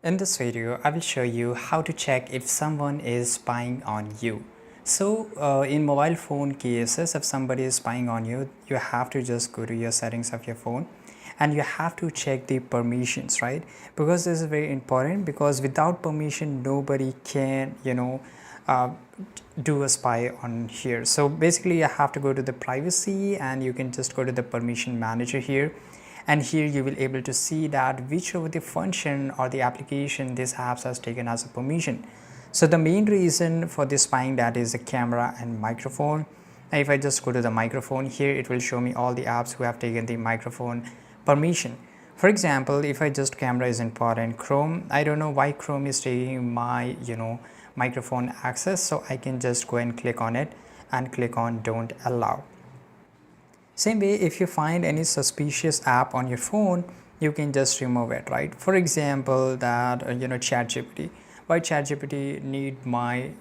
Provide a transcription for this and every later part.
In this video, I will show you how to check if someone is spying on you. So in mobile phone cases, if somebody is spying on you, you have to just go to your settings of your phone and you have to check the permissions, right? Because this is very important, because without permission, nobody can, uh, do a spy on here. So basically you have to go to the privacy and you can just go to the permission manager here, and here you will able to see that whichever the function or the application this apps has taken as a permission. So the main reason for this spying, that is the camera and microphone. Now if I just go to the microphone here, it will show me all the apps who have taken the microphone permission. For example, if I just camera is important, Chrome, I don't know why Chrome is taking my microphone access, so I can just go and click on it and click on don't allow. Same way, if you find any suspicious app on your phone, you can just remove it, right? For example, that ChatGPT. Why ChatGPT need my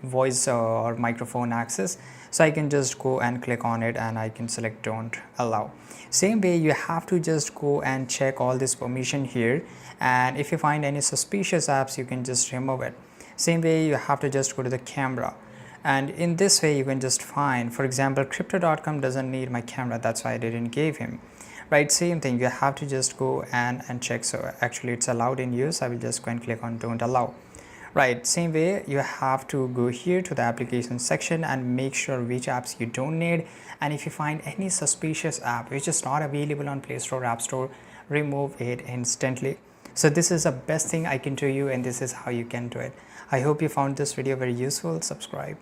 voice or microphone access? So I can just go and click on it and I can select don't allow. Same way, you have to just go and check all this permission here, and if you find any suspicious apps, you can just remove it. Same way, you have to just go to the camera, and in this way you can just find, for example, crypto.com doesn't need my camera, that's why I didn't give him, right? Same thing, you have to just go and check. So actually it's allowed in use, I will just go and click on don't allow, right? Same way, you have to go here to the application section and make sure which apps you don't need, and if you find any suspicious app which is not available on Play Store, App Store, remove it instantly. So this is the best thing I can do you, and this is how you can do it. I hope you found this video very useful. Subscribe.